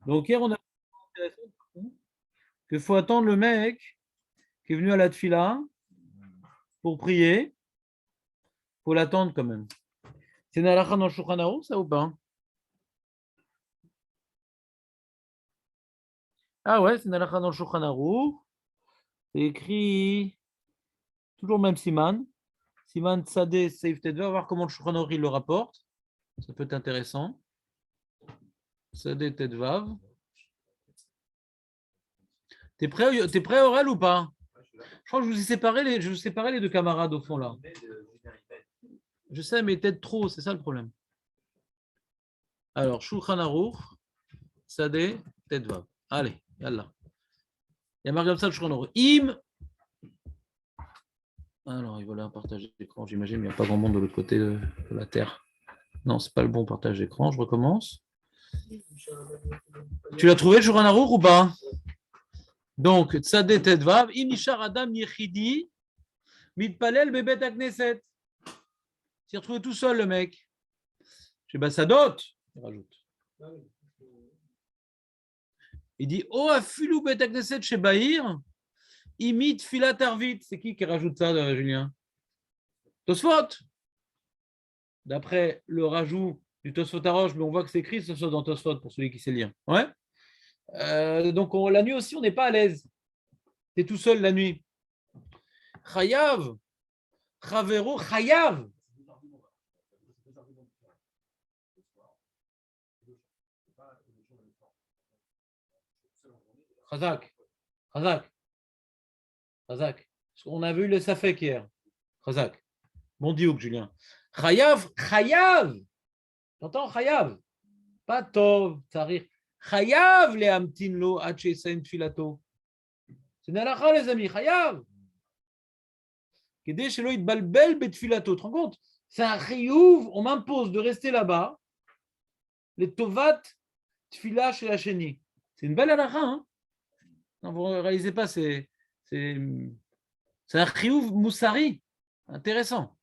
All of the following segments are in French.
Donc hier, on a vu qu'il faut attendre le mec qui est venu à la tfila pour prier. Il faut l'attendre quand même. C'est une halakha dans le Shulchan Aruch, ça ou pas? Ah ouais, c'est une halakha dans le Shulchan Aruch. C'est écrit toujours le même siman. Siman Tzadeh Seif Tedvav. On va voir comment le Shulchan Aruch il le rapporte. Ça peut être intéressant. Tzadeh Tedvav. T'es prêt, Aurel, ou pas? Je crois que je vous ai séparé les deux camarades au fond là. Je sais, mais peut-être trop, c'est ça le problème. Alors, Shulchan Aruch, Tzadeh Tedvav. Allez, yallah. Il y a marqué comme ça le Shulchan Aruch. Alors, il voilà un partage d'écran, j'imagine, mais il n'y a pas grand monde de l'autre côté de la Terre. Non, c'est pas le bon partage d'écran, je recommence. Tu l'as trouvé, Shulchan Aruch, ou pas? Donc, Tzadeh Tedvav, Inishar Adam Yechidi, Mitpalel Bebet Akneset. Il s'est retrouvé tout seul, le mec. Je dis, bah, ça dote, il rajoute. Il dit, oh, Afilu Bet Akneset chez Bahir, imite Filat Arvit. C'est qui rajoute ça, Julien? Tosfot. D'après le rajout du Tosfot Aroche, mais on voit que c'est écrit ce soit dans Tosfot pour celui qui sait lire. Ouais. Donc la nuit aussi, on n'est pas à l'aise. Tu es tout seul la nuit. Chayav, Chavero, Chayav. Chazak, Chazak, Chazak. On a vu le Safek hier. Chazak. Bon diouk, Julien. Chayav, Chayav. T'entends, Chayav? Pas Tov, Tarir. Chayav le Amtin lo Hache Saint Filato. C'est Nalacha, les amis, Chayav. Kedé chez Loïd Balbel Betfilato. Tu te rends compte? C'est un chiyuv, on m'impose de rester là-bas. Les Tovat Tfila chez la chénie. C'est une belle halakha, hein? Non, vous ne réalisez pas, c'est un chiyuv moussari. Intéressant.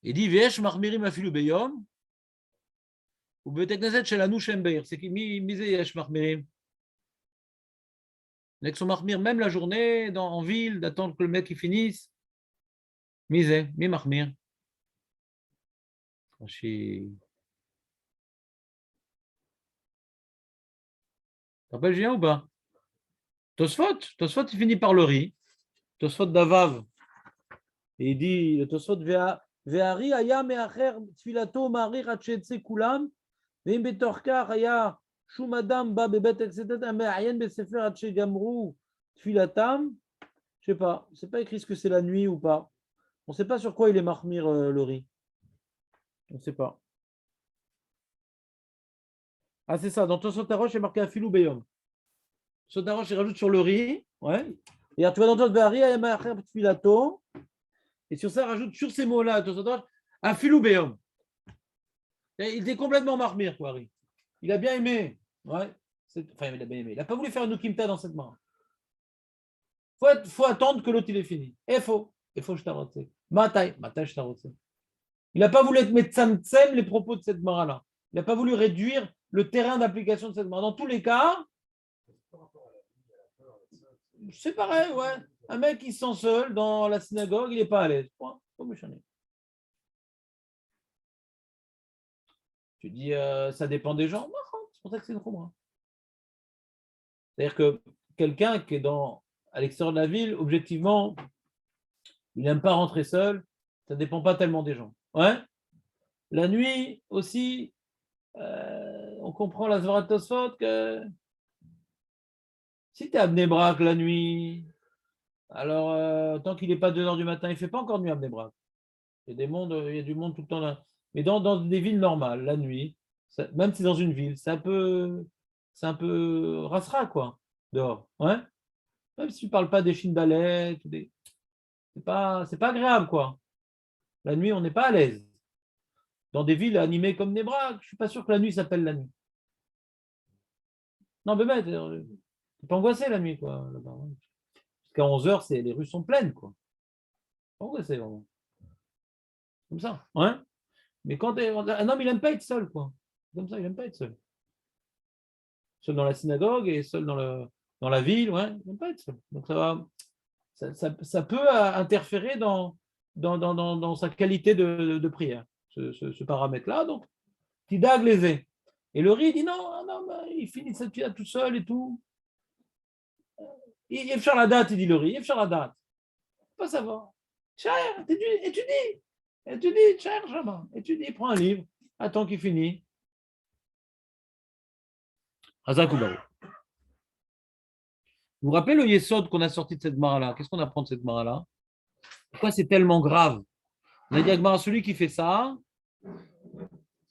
Il dit Vesh marmirim afilu beyom. Ou beteknezet chez la nouchem beir. C'est qui misé Yesh marmirim. Les qui sont marmir même la journée en ville, d'attendre que le mec il finisse. Misé, mi marmir. Tu te rappelles, Julien, ou pas? Tosfot, il finit par le riz. Tosfot d'Avav. Et il dit, le Tosfot, Ve'ari aya me'acher tfilato ma'arir atchetze kulam, ve'im betorkar aya shum adam ba bebet etc. me'ayen besefer atche gamru tfilatam. Je sais pas, c'est pas écrit ce que c'est la nuit ou pas. On sait pas sur quoi il est marmir le riz. On sait pas. Ah, c'est ça, dans Tosfot Arosh, il est marqué Afilou Beyom. Sotaroche, il rajoute sur le riz. Ouais. Et alors, tu vas dans ton Ve'ari aya me'acher tfilato. Et sur ça, rajoute sur ces mots-là, un filoubéum. Il était complètement marmire, quoi, Harry. Il a bien aimé. Ouais. Enfin, il a bien aimé. Il n'a pas voulu faire un Nukimta dans cette main. Faut attendre que l'autre il est fini. Et faut. Il faut je t'arrête. Matai je t'arrête. Il n'a pas voulu être médecin les propos de cette mara-là. Il n'a pas voulu réduire le terrain d'application de cette mara. Dans tous les cas, c'est pareil, ouais. Un mec qui se sent seul dans la synagogue, il n'est pas à l'aise. Point. Faut me changer. Tu dis, ça dépend des gens. Non, c'est pour ça que c'est une khumra. C'est-à-dire que quelqu'un qui est à l'extérieur de la ville, objectivement, il n'aime pas rentrer seul. Ça ne dépend pas tellement des gens. Ouais. La nuit aussi, on comprend la Svarat Tosfot que si tu es à Bnei-Brak la nuit, alors tant qu'il n'est pas 2 heures du matin, il ne fait pas encore nuit à Bnei-Brak. Il y a du monde tout le temps là. Mais dans des villes normales, la nuit, même si c'est dans une ville, c'est un peu rasera, quoi, dehors. Ouais. Même si tu ne parles pas des chines balais, c'est pas agréable, quoi. La nuit, on n'est pas à l'aise. Dans des villes animées comme Nebra, je ne suis pas sûr que la nuit s'appelle la nuit. Non, mais t'es pas angoissé la nuit, quoi. Jusqu'à 11 heures, les rues sont pleines, quoi. Pas angoissé, vraiment. Comme ça. Ouais. Mais quand un homme, il n'aime pas être seul, quoi. Comme ça, il n'aime pas être seul. seul dans la synagogue et seul dans la ville. Ouais, il n'aime pas être seul. Donc ça peut interférer dans sa qualité de prière, ce paramètre-là. Donc, Tidag levé. Et le riz dit non, non, il finit cette fille tout seul et tout. Il fait la date, il dit le riz, il fait la date. Pas savoir. Cher, étudie, cher, jamais. Étudie, prends un livre, attends qu'il finisse. Hazak ou Baruch. Vous vous rappelez le Yesod qu'on a sorti de cette mara-là? Qu'est-ce qu'on apprend de cette mara-là? Pourquoi c'est tellement grave? On a dit à celui qui fait ça,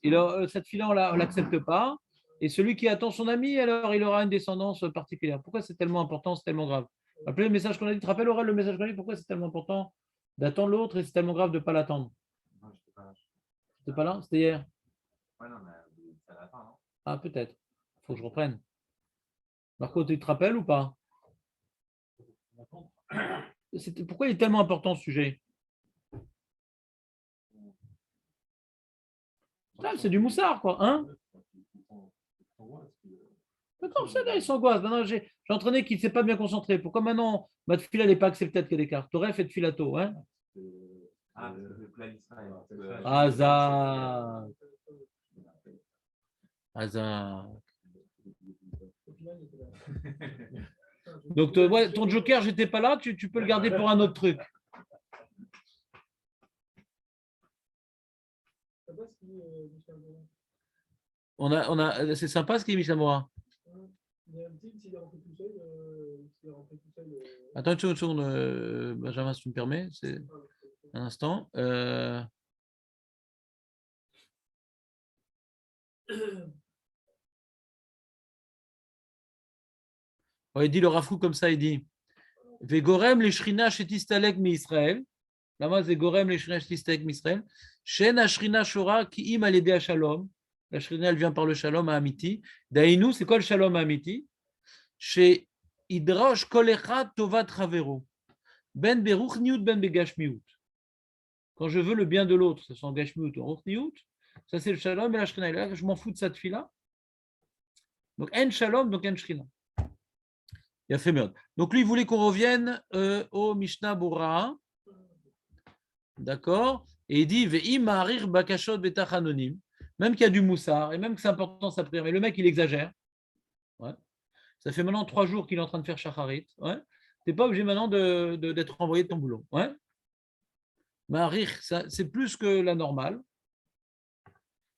cette fille-là, on ne l'accepte pas. Et celui qui attend son ami, alors il aura une descendance particulière. Pourquoi c'est tellement important, c'est tellement grave? Rappelez le message qu'on a dit. Tu te rappelles, Aurel, le message qu'on a dit? Pourquoi c'est tellement important d'attendre l'autre et c'est tellement grave de ne pas l'attendre? Non, je n'étais pas là. Tu n'étais pas là? C'était hier? Ouais, non, mais c'est à la fin, non? Ah, peut-être. Il faut que je reprenne. Marco, tu te rappelles ou pas? Pourquoi il est tellement important ce sujet? C'est du moussard, quoi. Hein? D'accord, ça, il s'angoisse. Maintenant, j'ai entraîné qui ne s'est pas bien concentré. Pourquoi maintenant, ma fila n'est pas acceptée de l'écart? T'aurais fait de filato, hein? Ah, le plat d'Israël. Hasard. Hasard. Donc, ouais, ton joker, j'étais pas là, tu peux le garder pour un autre truc. C'est sympa ce qu'il est Michel Morin. Attends une seconde, Benjamin, si tu me permets, c'est un instant. Il dit le Rafou comme ça, il dit Vegorem les shrina shetistalek mi Israël. Là-bas, c'est Gorem les shrina shetistalek mi Israël. Shen ashrina shora ki im aledé shalom. La shrina, elle vient par le shalom à Amiti. Daïnou, c'est quoi le shalom à Amiti? Chez Hidrosh kolecha tovat ravero. Ben beruch niut ben begashmiut. Quand je veux le bien de l'autre, ce sont gashmiut ou ruchniut, ça c'est le shalom et la shrina. Là, je m'en fous de cette fille-là. Donc, en shalom, donc en shrina. Il a fait merde. Donc lui, il voulait qu'on revienne au Mishnah Bora. D'accord? Et il dit Ve'im ma'arir bakashot betach anonim. Même qu'il y a du moussard, et même que c'est important sa prière. Mais le mec, il exagère. Ouais. Ça fait maintenant 3 jours qu'il est en train de faire shacharit. Ouais. Tu n'es pas obligé maintenant d'être envoyé de ton boulot. Ouais. Ma'arir, c'est plus que la normale.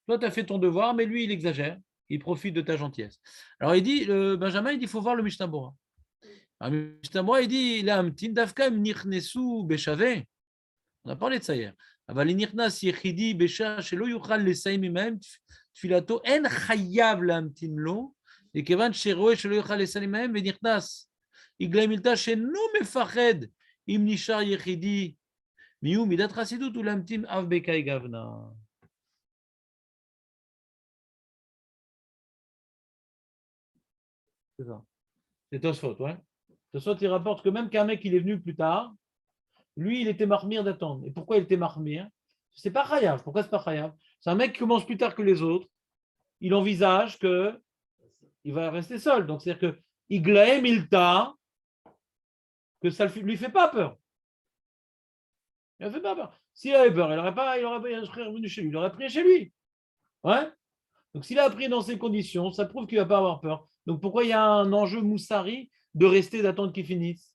Toi, tu as fait ton devoir, mais lui, il exagère. Il profite de ta gentillesse. Alors il dit, Benjamin, il dit il faut voir le Mishnah Bora. Moi, il dit, il a un petit dafka nichnesu beshave. On a parlé de ça hier. אבל נכנס יחידי בשעה שלא יוכל לסיים עמהם תפילתו, אין חייב להמתין לו, מכיוון שרואה שלא יוכל לסיים עמהם ונכנס. יגלה מילתא שאינו מפחד אם נשאר יחידי, מיהו מידת חסידות ולהמתין אף בקאי גוונה. C'est ça. C'est Tosfot, ouais. Tosfot, il rapporte que même qu'un mec, il est venu plus tard, lui, il était marmire d'attendre. Et pourquoi il était marmire? C'est pas Chayav. Pourquoi c'est pas Chayav? C'est un mec qui commence plus tard que les autres. Il envisage que il va rester seul. Donc, c'est-à-dire que Iglaem Ilta, que ça ne lui fait pas peur. Il ne fait pas peur. S'il avait peur, il serait revenu chez lui. Il aurait pris chez lui. Ouais. Donc, s'il a pris dans ces conditions, ça prouve qu'il ne va pas avoir peur. Donc, pourquoi il y a un enjeu moussari de rester, d'attendre qu'il finisse?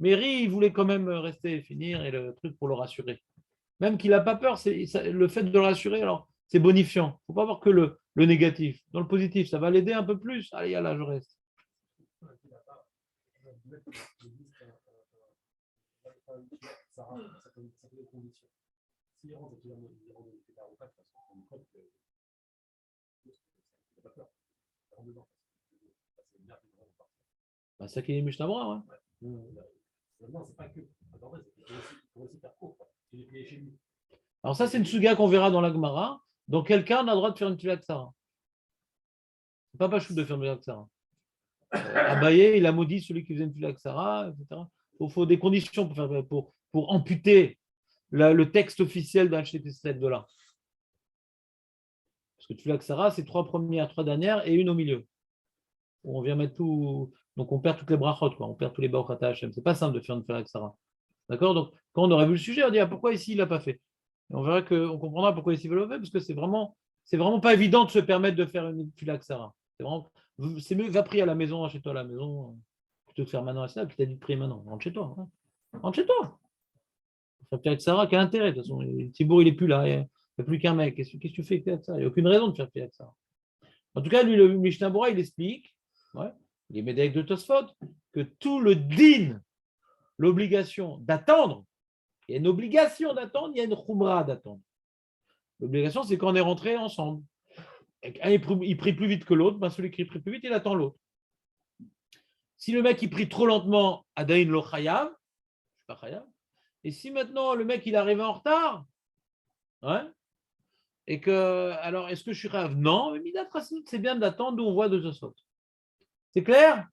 Mary, il voulait quand même rester et finir et le truc pour le rassurer. Même qu'il n'a pas peur, le fait de le rassurer, alors c'est bonifiant. Il ne faut pas voir que le négatif. Dans le positif, ça va l'aider un peu plus. Allez, là, je reste. Ça qui est Mishnah Bora, ouais. Non, c'est pas que. Alors ça, c'est une suga qu'on verra dans la Gemara. Donc quelqu'un a le droit de faire une tuila Sarah. C'est pas Pachout de faire une tuila Sarah. Abaye, il a maudit celui qui faisait une tuila Sarah, etc. Il faut des conditions pour amputer le texte officiel d'un HTTP de là. que Tfila Ksara, c'est 3 premières, 3 dernières et une au milieu. On vient mettre tout. Donc on perd toutes les brachot, quoi. On perd tous les Baruch Hashem. C'est pas simple de faire une Tfila Ksara. D'accord? Donc quand on aurait vu le sujet, on dit pourquoi ici il l'a pas fait. Et on verra qu'on comprendra pourquoi ici il l'a fait, parce que c'est vraiment pas évident de se permettre de faire une Tfila Ksara. C'est mieux, va prier à la maison, chez toi à la maison, plutôt que de faire maintenant à ça, puis t'as dit de prier maintenant. Rentre chez toi. Hein. Rentre chez toi. Faire Tfila Ksara, quel intérêt? De toute façon, Thibault, il n'est plus là. Il n'y a plus qu'un mec. Qu'est-ce que tu fais avec ça? Il n'y a aucune raison de faire Tfila Ksara. En tout cas, lui, le Mishnah Bora, il explique, ouais, il est médaille de Tosfot, que tout le din, l'obligation d'attendre, il y a une obligation d'attendre, il y a une khumra d'attendre. L'obligation, c'est quand on est rentré ensemble. Un, il prie plus vite que l'autre, ben celui qui prie plus vite, il attend l'autre. Si le mec, il prie trop lentement, Adain lo chayav, je suis pas chayav. Et si maintenant, le mec, il arrive en retard, ouais, et que, alors, est-ce que je suis chayav? Non, mais Midat Chassidut, c'est bien d'attendre d'où on voit de Tosfot. C'est clair?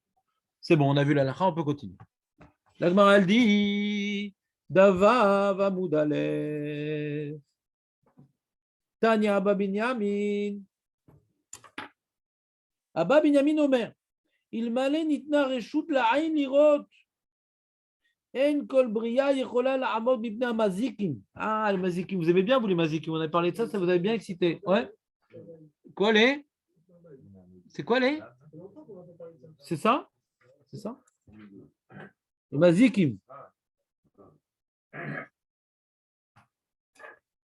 C'est bon, on a vu la lacha, on peut continuer. La Gemara, elle dit Davav Amud Aleph Tanya Abba Binyamin. Abba Binyamin Omer Il malé nitna reshut la'ain lirot en kol bria yechola la'amod mipnei mazikim. Ah, les mazikim, vous aimez bien vous les mazikim, on a parlé de ça, ça vous avait bien excité. Ouais. Quoi les? C'est quoi les? C'est ça? C'est ça? Les mazikim.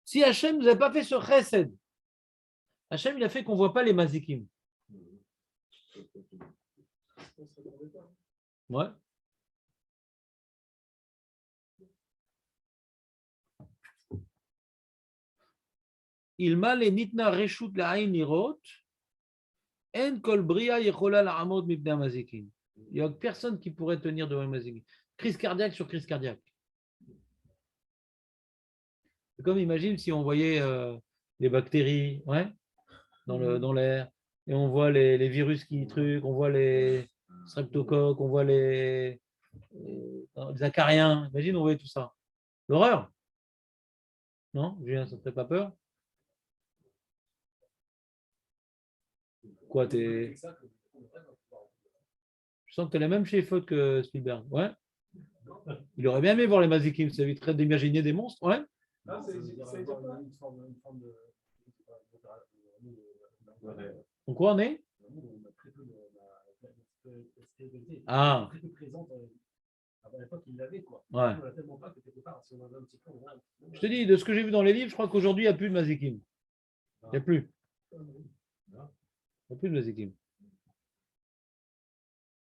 Si Hachem ne nous a pas fait ce chesed, Hachem il a fait qu'on ne voit pas les mazikim. Ouais. Il m'a les nitna reshut la'ain lirot en kol bria yechola la'amod mipnei mazikim. Il n'y a personne qui pourrait tenir devant les mazikim. Crise cardiaque sur crise cardiaque. C'est comme imagine si on voyait les bactéries, ouais, dans l'air, et on voit les virus qui truquent, on voit les streptocoques, on voit les acariens. Imagine, on voyait tout ça. L'horreur. Non, Julien, ça ne te fait pas peur? Quoi, Je sens que tu es la même chez fautes que Spielberg. Ouais. Il aurait bien aimé voir les mazikim, ça éviterait d'imaginer des monstres. Ouais. Donc quoi on est? Ah. Ouais. Je te dis, de ce que j'ai vu dans les livres, je crois qu'aujourd'hui, il n'y a plus de mazikim. Il n'y a plus. Il n'y a plus de mazikim.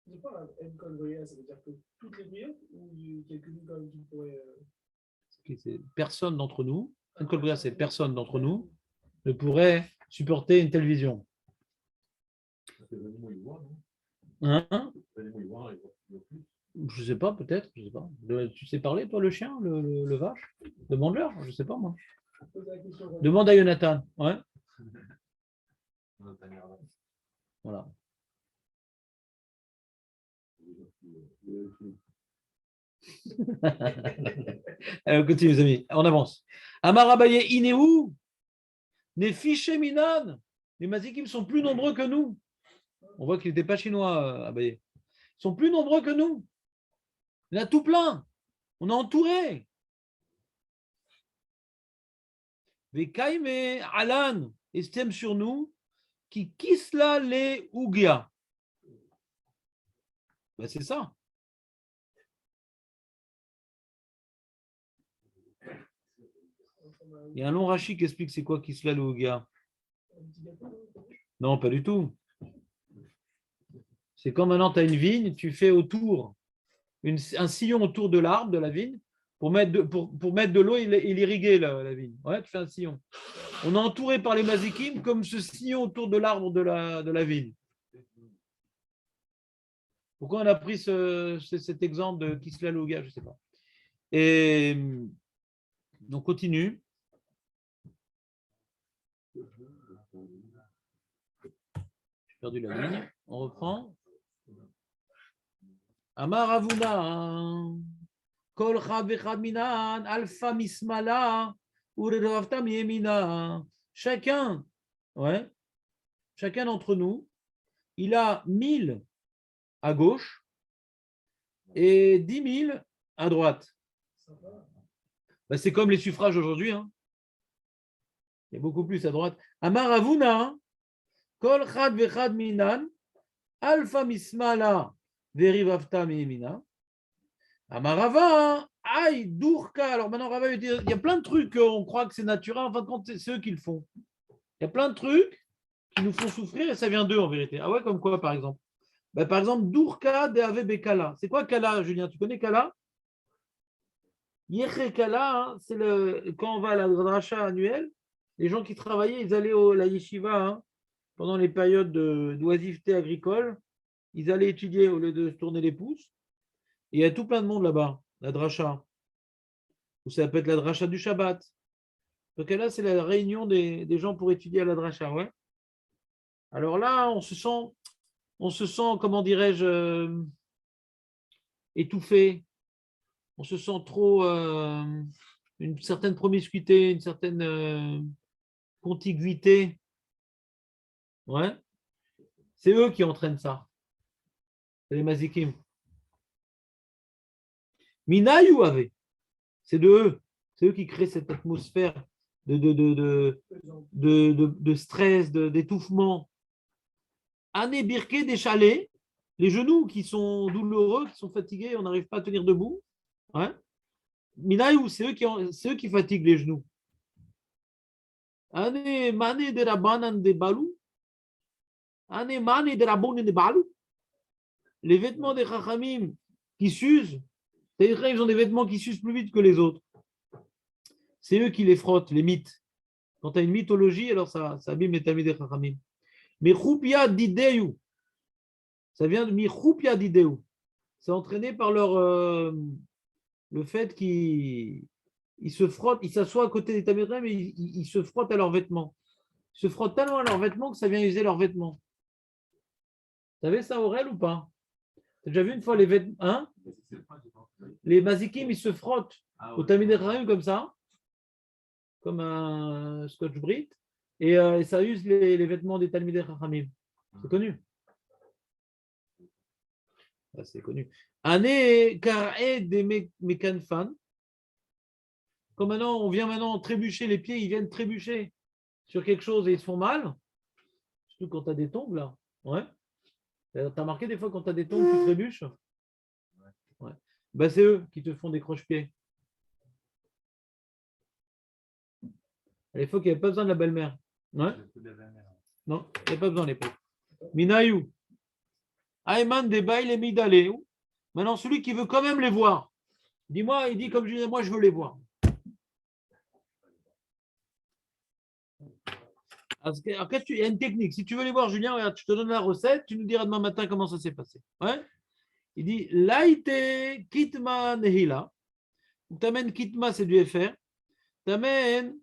C'est pas la Bria, ça veut dire que toutes les prières ou quelques-unes quand même qui pourraient. Personne d'entre nous, Bria, c'est personne d'entre nous ne pourrait supporter une telle vision. Hein? Je sais pas, peut-être, je sais pas. Tu sais parler, toi, le chien, le vache? Demande-leur, je sais pas, moi. Demande à Jonathan. Ouais. Voilà. Allez, on continue, les amis. On avance. Amar Abaye Inéou, les fichés Minan. Les mazikim sont plus nombreux que nous. On voit qu'il n'était pas chinois, Abaye. Ils sont plus nombreux que nous. Il y en a tout plein. On est entouré. Vekaime Alan estime sur nous qui kisla les ougia. Ben, c'est ça. Il y a un long Rashi qui explique c'est quoi kisla les ougia. Non, pas du tout. C'est comme maintenant tu as une vigne, tu fais autour un sillon autour de l'arbre, de la vigne, pour mettre de l'eau et l'irriguer la vigne. Ouais, tu fais un sillon. On est entouré par les mazikim comme ce sillon autour de l'arbre de la vigne. Pourquoi on a pris cet exemple de Kisla Loga, je ne sais pas. Et on continue. J'ai perdu la ligne. On reprend. Amar Avuna, Kol Chavechad Minan, Alpha Mismala, Urevavtam Yemina. Chacun, ouais, chacun d'entre nous, il a 1000 à gauche et 10 000 à droite. Ben, c'est comme les suffrages aujourd'hui. Hein. Il y a beaucoup plus à droite. Amar Avuna, Kol Chad Vechad Minan, Alpha Mismala, Verivavta Mihemina. Amar Rava, Aïe, Dourka. Alors maintenant, Rava, il y a plein de trucs, on croit que c'est naturel. En fin de compte, c'est eux qui le font. Il y a plein de trucs qui nous font souffrir et ça vient d'eux en vérité. Ah ouais, comme quoi par exemple? Ben, par exemple, Dourka de Ave Bekala. C'est quoi Kala, Julien? Tu connais Kala? Yeche Kala, hein, c'est quand on va à la dracha annuelle, les gens qui travaillaient, ils allaient à la yeshiva hein, pendant les périodes d'oisiveté agricole. Ils allaient étudier au lieu de se tourner les pouces. Et il y a tout plein de monde là-bas, la dracha. Ou ça peut être la dracha du Shabbat. Donc là, c'est la réunion des gens pour étudier à la dracha. Ouais. Alors là, on se sent, comment dirais-je, étouffé. On se sent trop une certaine promiscuité, une certaine contiguïté. Ouais. C'est eux qui entraînent ça. C'est les mazikim. Minaï ou Ave. C'est de eux. C'est eux qui créent cette atmosphère de stress, d'étouffement. Ané birké des chalets, les genoux qui sont douloureux, qui sont fatigués, on n'arrive pas à tenir debout. Ouais. Minaïou, c'est eux qui fatiguent les genoux. Ané mané de la banane de balou. Ané mané de la bonne de balou. Les vêtements des chachamim qui s'usent, c'est-à-dire ils ont des vêtements qui s'usent plus vite que les autres. C'est eux qui les frottent, les mythes. Quand tu as une mythologie, alors ça abîme les talmidei chachamim. Mais choupia dideu, ça vient de michoupia dideu. C'est entraîné par le fait qu'ils se frottent, ils s'assoient à côté des talmidei, mais ils se frottent à leurs vêtements. Ils se frottent tellement à leurs vêtements que ça vient user leurs vêtements. Vous savez ça, Aurel, ou pas? Tu as déjà vu une fois les vêtements hein? Les mazikim, ils se frottent au talmidei chachamim comme ça, comme un scotch brit, et ça use les vêtements des talmidei chachamim. C'est connu. C'est connu. Ané karé des mécanfan. Comme maintenant, on vient maintenant trébucher les pieds, ils viennent trébucher sur quelque chose et ils se font mal. Surtout quand tu as des tongs là. Ouais. Tu as remarqué des fois quand tu as des tongs, tu trébuches. Ouais. Ben, c'est eux qui te font des croche-pieds. À l'époque, il n'y avait pas besoin de la belle-mère. Ouais. Non, il n'y avait pas besoin à l'époque. Minayu. Ayman Debail et Midaleu. Maintenant, celui qui veut quand même les voir. Dis-moi, il dit comme je dis, moi je veux les voir. Après, il y a une technique. Si tu veux les voir, Julien, regarde, je te donne la recette, tu nous diras demain matin comment ça s'est passé. Ouais. Il dit Laïte Kitma Nehila. Tu amènes Kitma, c'est du FR. Tu amènes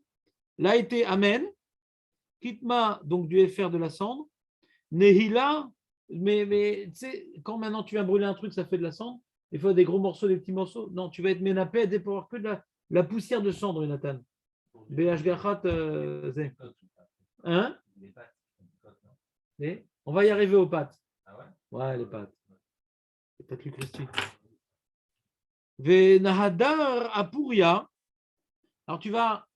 Laïte Amen. Kitma, donc du FR de la cendre. Nehila, mais tu sais, quand maintenant tu viens brûler un truc, ça fait de la cendre. Il faut des gros morceaux, des petits morceaux. Non, tu vas être ménapé pour avoir que de la poussière de cendre, Jonathan. BH Gachat, hein? On va y arriver aux pâtes. Ah ouais? Ouais, les pâtes. Les pâtes Lucresti. Venahadar Apuria. Alors tu vas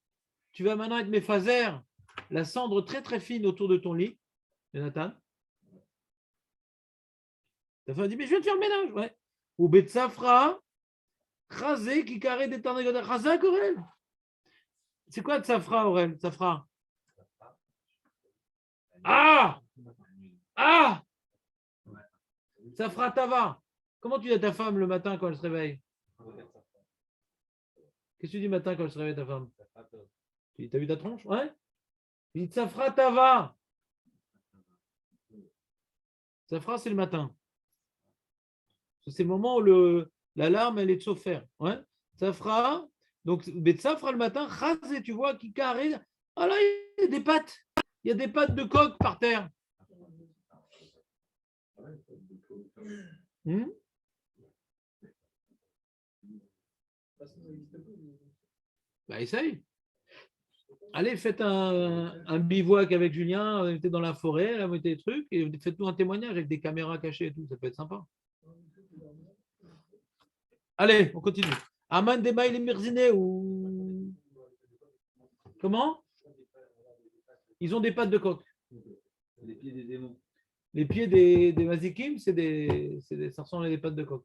maintenant avec mes phasers, la cendre très très fine autour de ton lit, Jonathan. Ta femme dit, mais je viens de faire le ménage. Ouais. Ou Betsafra, Khazé qui carré des tarnégodes. Khazak, Aurel. C'est quoi Tsafra, Aurel? Tsafra. Ah! Ah! Tsafra Tava. Comment tu dis à ta femme le matin quand elle se réveille? Qu'est-ce que tu dis le matin quand elle se réveille, ta femme? Tu dis, t'as vu ta tronche? Ouais? Tu dis, Tsafra Tava. Tsafra, c'est le matin. C'est le moment où l'alarme, elle est de s'offrir. Ouais? Tsafra. Donc, Betsafra le matin, Khazé, tu vois, qui carré. Ah là, il y a des pattes. Il y a des pattes de coq par terre. Bah, essaye. allez, faites un bivouac avec Julien, on était dans la forêt, là, vous mettez des trucs, et faites-nous un témoignage avec des caméras cachées et tout, ça peut être sympa. Allez, on continue. Aman Demaï les Mirzine ou. Comment? Ils ont des pattes de coq. Les pieds des démons. Les pieds des mazikim, ça ressemble à des pattes de coq.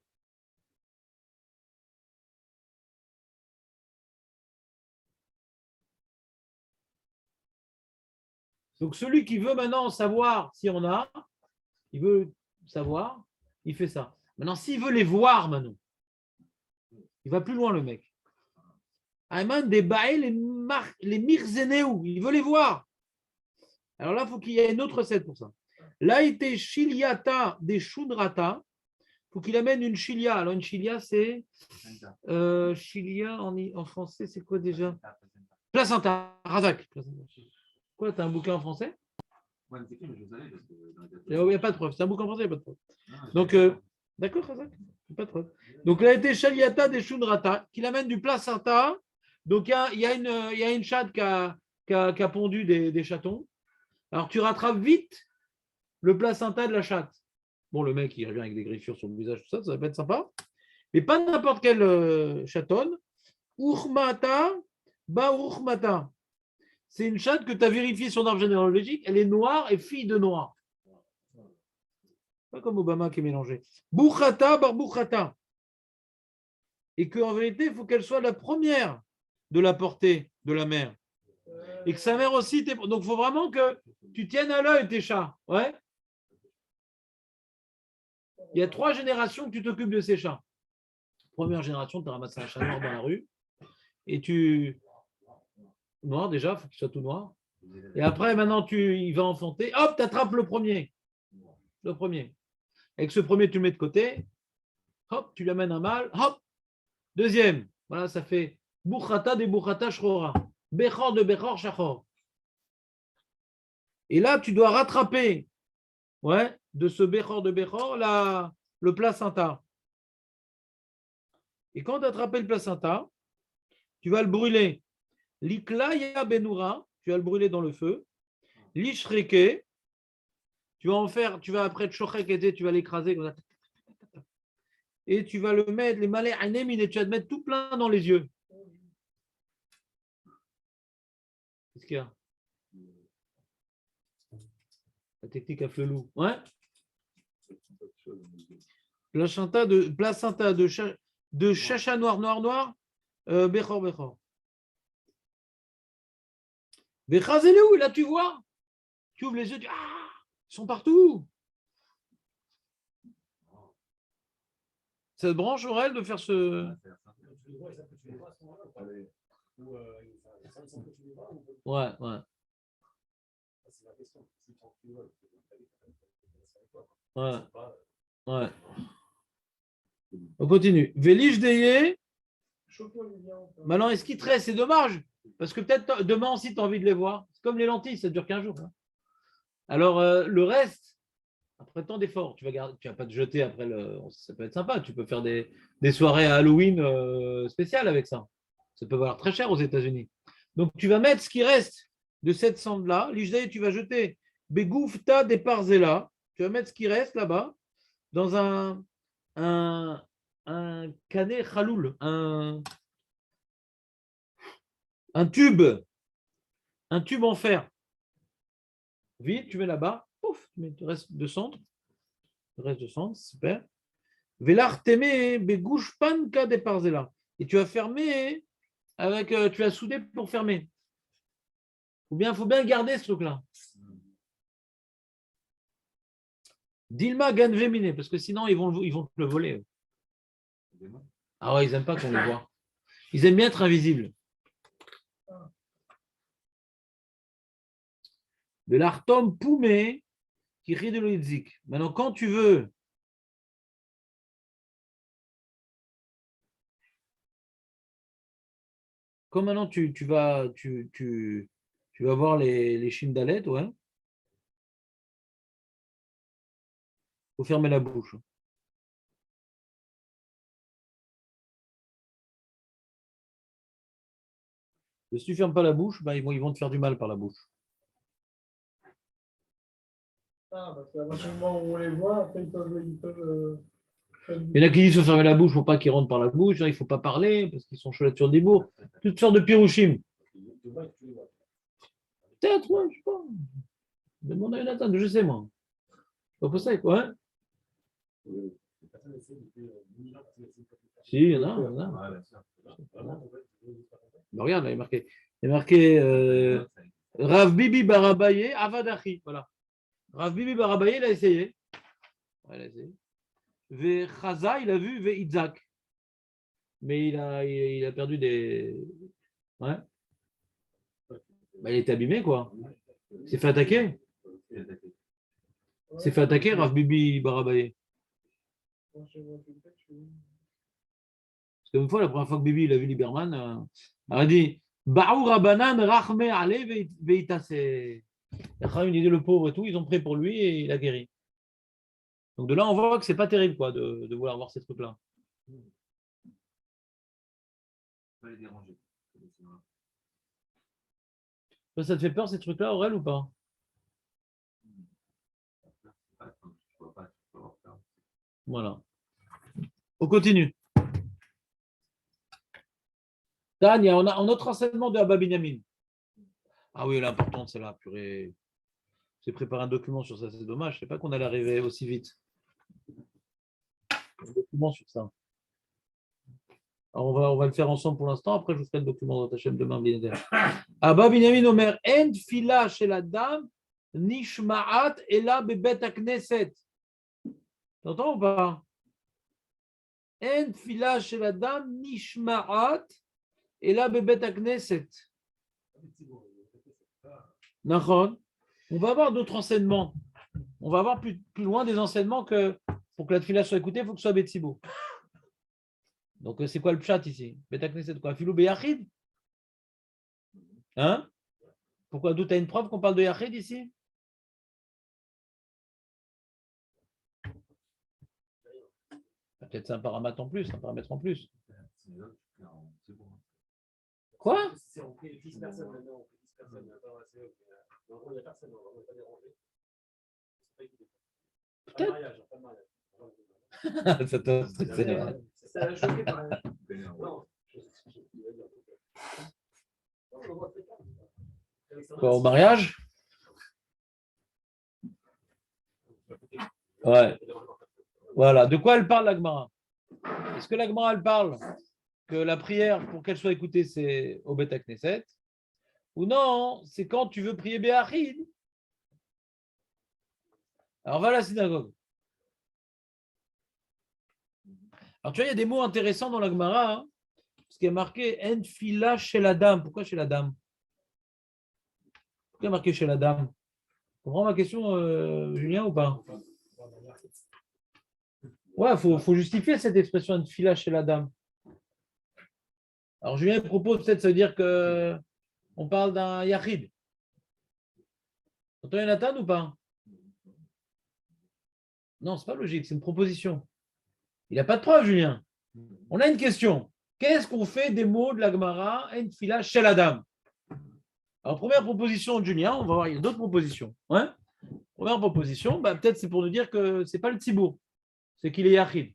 Donc celui qui veut maintenant savoir si on a, il veut savoir, il fait ça. Maintenant, s'il veut les voir maintenant, il va plus loin le mec. Ayman des baé les mirzenéou, il veut les voir. Alors là, il faut qu'il y ait une autre recette pour ça. Là, il était chiliata des shunrata. Il faut qu'il amène une chilia. Alors, une chilia, c'est. Chilia en français, c'est quoi déjà? Placenta, Razak. Quoi, t'as un bouquin en français? Ouais, mais c'est qui, mais je savais parce que Il n'y a pas de preuve. C'est un bouquin en français, il n'y a pas de preuve. Donc, d'accord, Razak, pas de preuve. Donc, là, il était chiliata des shunrata, qu'il amène du placenta. Donc, il y a une chatte qui a pondu des chatons. Alors, tu rattrapes vite le placenta de la chatte. Bon, le mec, il revient avec des griffures sur le visage, tout ça, ça va être sympa. Mais pas n'importe quelle chatonne. Urmata, Urmata. C'est une chatte que tu as vérifié son arbre généalogique. Elle est noire et fille de noir. Pas comme Obama qui est mélangé. Boukhata, Boukhata. Et qu'en vérité, il faut qu'elle soit la première de la portée de la mère. Et que sa mère aussi. Donc, il faut vraiment que tu tiennes à l'œil tes chats. Ouais. Il y a 3 générations que tu t'occupes de ces chats. Première génération, tu as ramassé un chat noir dans la rue. Et tu. Noir déjà, il faut qu'il soit tout noir. Et après, maintenant, il va enfanter. Hop, tu attrapes le premier. Le premier. Avec ce premier, tu le mets de côté. Hop, tu lui amènes un mâle. Hop, deuxième. Voilà, ça fait Boukhata de Boukhata Shrora. Bechor de Bechor Shachor. Et là, tu dois rattraper de ce Bechor de Bechor le placenta. Et quand tu as attrapé le placenta, tu vas le brûler. L'iklaya benoura, tu vas le brûler dans le feu. L'ishreke, tu vas en faire, tu vas après tchochek, tu vas l'écraser comme ça. Et tu vas le mettre, les malais anémines, et tu vas te mettre tout plein dans les yeux. Qu'est-ce qu'il y a? La technique à flelou. Ouais. Placenta de chacha noir, Bechor. Bechaz, elle est où? Là, tu vois? Tu ouvres les yeux, ils sont partout. Ça te branche, Aurel, de faire ce. Ouais. Ouais. On continue. Vélige Deye. Maintenant, est-ce qu'il te reste? C'est dommage. Parce que peut-être demain aussi, tu as envie de les voir. C'est comme les lentilles, ça dure qu'un jour. Hein. Alors, le reste, après tant d'efforts, tu vas pas te jeter après ça peut être sympa. Tu peux faire des soirées à Halloween spéciales avec ça. Ça peut valoir très cher aux États-Unis. Donc, tu vas mettre ce qui reste de cette cendre-là. L'Ijdaï, tu vas jeter Begoufta des Parzella. Tu vas mettre ce qui reste là-bas dans un canet khaloul, un tube en fer. Vite, tu mets là-bas, pouf, tu mets le reste de cendre. Super. Velar teme begouchpanka des parzela. Et tu vas fermer tu vas souder pour fermer. Il faut bien garder ce truc-là. Dilma ganvemine, parce que sinon ils vont te le voler. Ah ouais, ils n'aiment pas qu'on les voit. Ils aiment bien être invisibles. De l'artom poumé qui rit de l'oïdzik. Maintenant, quand tu veux comme maintenant tu vas voir les chines d'Alet, ouais. Faut fermer la bouche. Si tu ne fermes pas la bouche, ben, ils vont te faire du mal par la bouche. Ah, parce qu'à partir du moment où on les voit, après ils peuvent Il y en a qui disent qu'il faut fermer la bouche, il ne faut pas qu'ils rentrent par la bouche, il ne faut pas parler parce qu'ils sont chouettes sur le dibour. Toutes sortes de pirouchim. Peut-être, ouais, je ne sais pas. Demande à Jonathan, je sais moi. C'est pas possible, quoi. Hein. Si, il y en a. Il y en a. Ben, regarde, il est marqué Rav Bibi Barabaye Avadachi. Voilà. Rav Bibi Barabaye, il a essayé. Ouais, il a essayé. Ve Chaza, il a vu Ve Itzak. Mais il a perdu des. Ouais. Ben, il était abîmé, quoi. Il s'est fait attaquer. Il s'est fait attaquer, Rav Bibi Barabaye. Parce qu'une fois, la première fois que Bibi il a vu Lieberman, il a dit Baou Rabanan Rachme Ale Veitase. Il a une idée, le pauvre et tout, ils ont pris pour lui et il a guéri. Donc de là, on voit que c'est pas terrible quoi, de vouloir voir ces trucs-là. Pas les déranger. Ça te fait peur ces trucs-là, Aurel, ou pas? Voilà. On continue. Tania, on a un autre enseignement de Abba Binyamin. Ah oui, l'important, c'est là, purée. J'ai préparé un document sur ça, c'est dommage. Je ne sais pas qu'on allait arriver aussi vite. Un document sur ça. Alors on va le faire ensemble pour l'instant. Après, je vous ferai le document dans ta chaîne demain. Abba Binyamin Omer, En fila chez la dame, nishma'at ela bebet akneset. T'entends ou pas? En fila chez la dame, nishma'at ela bebet akneset. D'accord. On va avoir d'autres enseignements. On va avoir plus loin des enseignements que pour que la tefila soit écoutée, il faut que ce soit Betsibo. Donc, c'est quoi le pshat ici? Betakneset quoi? Filou beyachid? Hein? Pourquoi? D'où tu as une preuve qu'on parle de yachid ici? Peut-être c'est un paramètre en plus, un paramètre en plus. Quoi? Si on fait 10 personnes maintenant, on fait 10 personnes. En gros, il n'y a personne, on ne va pas déranger. Pas de mariage, pas de mariage. C'est choqué par non. Quoi, au mariage? Ouais. Voilà. De quoi elle parle, l'Agmara? Est-ce que l'Agmara, elle parle que la prière, pour qu'elle soit écoutée, c'est au Beth Knesset? Ou non, c'est quand tu veux prier Béachid? Alors, va à la synagogue. Alors, tu vois, il y a des mots intéressants dans l'Agmara, hein, parce qu'il y a marqué En fila chez la dame. Pourquoi chez la dame? Pourquoi il y a marqué chez la dame? Tu comprends ma question, Julien, ou pas? Ouais, il faut justifier cette expression de fila chez la dame. Alors, Julien propose peut-être, ça veut dire qu'on parle d'un yachid. Entends Jonathan ou pas? Non, c'est pas logique, c'est une proposition. Il n'a pas de preuve, Julien. On a une question. Qu'est-ce qu'on fait des mots de la Gemara en fila chez la dame? Alors, première proposition de Julien, on va voir, il y a d'autres propositions. Ouais. Première proposition, bah, peut-être c'est pour nous dire que ce n'est pas le tzibour, c'est qu'il est yachid.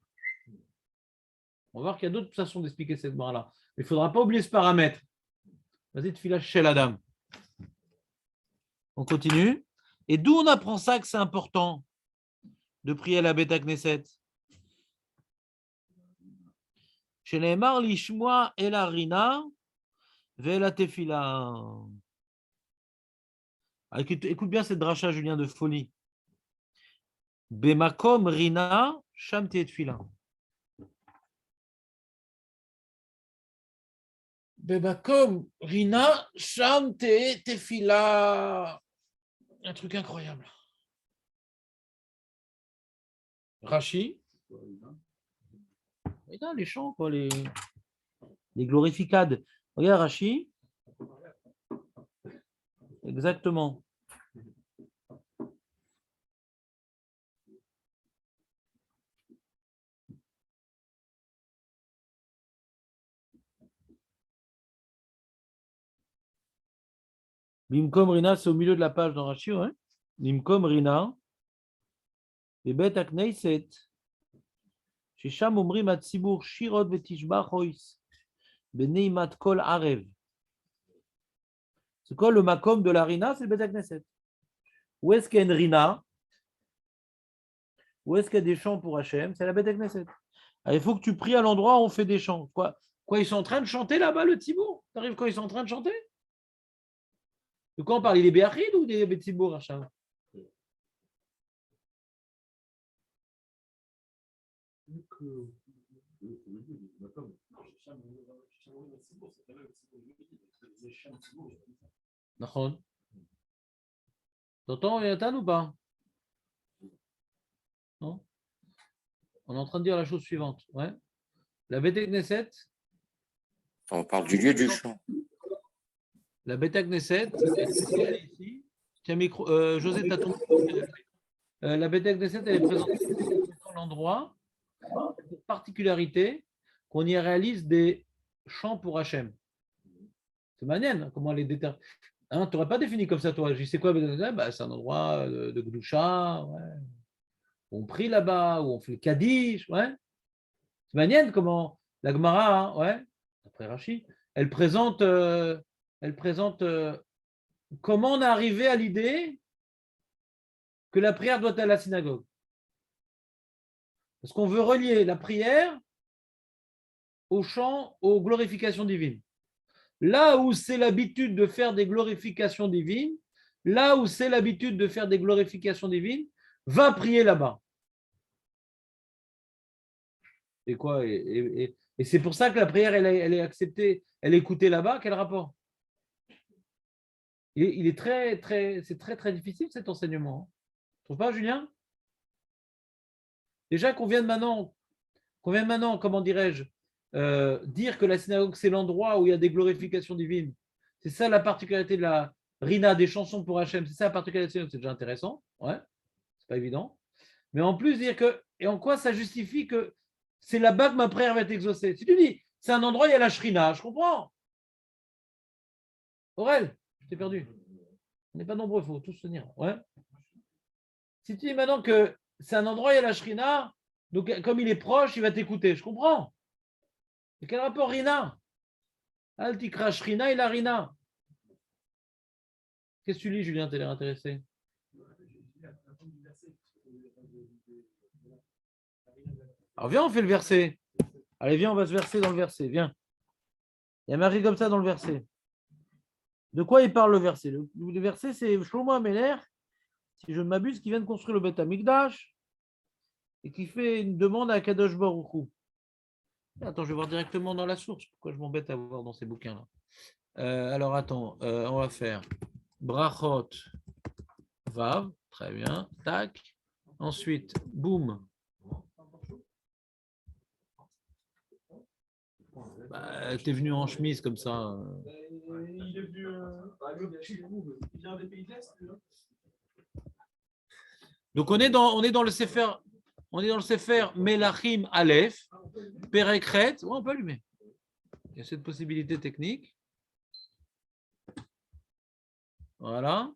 On va voir qu'il y a d'autres façons d'expliquer cette Gemara-là. Mais il ne faudra pas oublier ce paramètre. Vas-y, fila chez la dame. On continue. Et d'où on apprend ça que c'est important de prier à la Beth Knesset? Chez les Mar l'ishmoa et la rina ve la tefila. Écoute bien cette dracha, Julien, de folie. Bemakom rina sham tefila. Bemakom rina sham tefila. Un truc incroyable. Rashi. Regarde les chants, quoi, les glorificades. Regarde Rashi. Exactement. Bimkom Rina, c'est au milieu de la page dans Rashi, hein. Bimkom Rina, et Bet Akneiset, Shesham Omrim Atzibur Shirot Betishbach Hois, Beneimat Kol Arev. C'est quoi le makom de la Rina? C'est le Bet Akneset. Où est-ce qu'il y a une Rina? Où est-ce qu'il y a des chants pour Hachem? C'est la Bet Akneset. Il faut que tu pries à l'endroit où on fait des chants. Quoi, ils sont en train de chanter là-bas, le Tzibour? T'arrives quand ils sont en train de chanter? De quoi on parle? Il est Béachid ou des Tzibour, Hachem? D'accord. T'entends, Yatan, ou pas? Non? On est en train de dire la chose suivante. Ouais. La Bet Knesset. On parle du lieu du chant. La Bet Knesset. Ici. Tiens, micro, José, t'as ton. La Bet Knesset, elle est présentée dans l'endroit. Cette particularité qu'on y réalise des chants pour Hachem. C'est manienne, comment les déterminer. Hein, tu n'aurais pas défini comme ça, toi. Je sais quoi? Bah, c'est un endroit de Gdoucha, ouais. On prie là-bas, où on fait le Kaddish, ouais. C'est manienne comment la Gemara, hein, ouais, après Rashi, elle présente comment on est arrivé à l'idée que la prière doit être à la synagogue. Parce qu'on veut relier la prière au chant, aux glorifications divines. Là où c'est l'habitude de faire des glorifications divines, va prier là-bas. Et quoi? Et c'est pour ça que la prière, elle est acceptée, elle est écoutée là-bas. Quel rapport? Il est très, très, c'est très, très difficile cet enseignement. Tu trouves pas, Julien? Déjà qu'on vient maintenant, comment dirais-je, dire que la synagogue, c'est l'endroit où il y a des glorifications divines. C'est ça la particularité de la Rina, des chansons pour Hachem. C'est ça la particularité, c'est déjà intéressant. Ouais, c'est pas évident. Mais en plus, dire que, et en quoi ça justifie que c'est là-bas que ma prière va être exaucée? Si tu dis, c'est un endroit, il y a la Shrina, je comprends. Aurel, je t'ai perdu. On n'est pas nombreux, il faut tous tenir. Ouais. Si tu dis maintenant que c'est un endroit, il y a la Shrina, donc comme il est proche, il va t'écouter. Je comprends. Et quel rapport Rina? Altikra Shrina et la Rina. Qu'est-ce que tu lis, Julien? T'as l'air intéressé. Alors viens, on fait le verset. Allez, viens, on va se verser dans le verset. Viens. Il y a marqué comme ça dans le verset. De quoi il parle le verset? Le verset, c'est Shlomo Améler, si je ne m'abuse, qui vient de construire le Beth Amikdash et qui fait une demande à Kadosh Baruch Hu. Attends, je vais voir directement dans la source. Pourquoi je m'embête à voir dans ces bouquins-là? Alors, attends, on va faire Brachot Vav. Très bien. Tac. Ensuite, boum. Bah, t'es venu en chemise comme ça. Il est venu. Il vient des pays de l'Est. Donc on est dans le Sefer, Melachim Aleph, Perekret. Ouais, on peut allumer. Il y a cette possibilité technique. Voilà.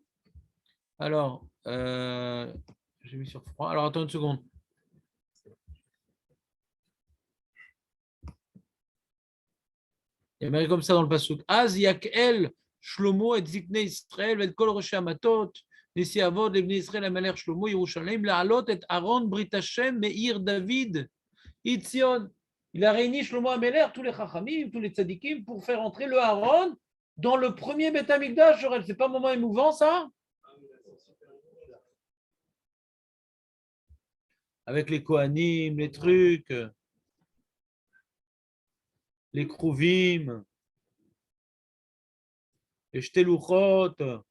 Alors, j'ai mis sur froid. Alors attends une seconde. Il y a marqué comme ça dans le passouk. Az yakel Shlomo et Zikne Israël et kol roshei hamatot nisi avod lebnei Israël hamelech Shlomo Yerushalayim la'alot et Aaron Brit Hashem Meir David Itzion. Il a réuni Shlomo Améler, tous les chachamim, tous les tzadikim, pour faire entrer le Aaron dans le premier Beth Amikdash. C'est pas un moment émouvant, ça? Avec les Kohanim, les trucs, les Kruvim, les Shteluchot.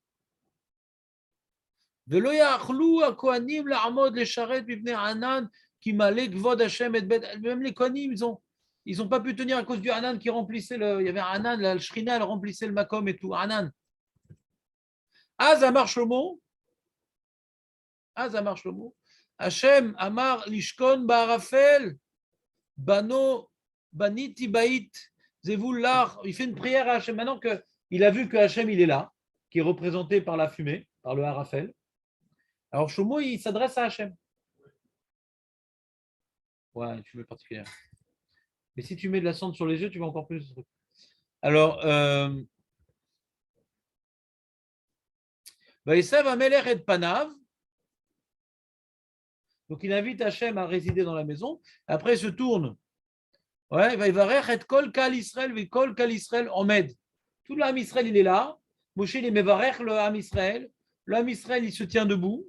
Velo yachlou haKohanim la'amod lesharet b'pnei Hanan qui malé Kvod Hashem et Bet. Même les Kohanim, ils ont pas pu tenir à cause du Hanan qui remplissait il y avait Hanan, la Shrina, elle remplissait le Makom et tout. Hanan. Az Amar Shlomo. Hashem Amar Lishkon Ba'arafel Bano Baniti Bait Zevullar. Il fait une prière à Hashem maintenant qu'il a vu que Hashem il est là. qui est représenté par la fumée, par le Harafel. Alors Shlomo, il s'adresse à Hachem. Ouais, une fumée particulière. Mais si tu mets de la cendre sur les yeux, tu vas encore plus de trucs. Alors, Vaïsav Amelech et Panav. Donc il invite Hachem à résider dans la maison. Après, il se tourne. Ouais, Vaïvarech et Kol Kal Israël, Kol Kal Israël Omed. Tout l'âme Israël, il est là. Moshe, il est Mevarech, le âme Israël. L'âme Israël, il se tient debout.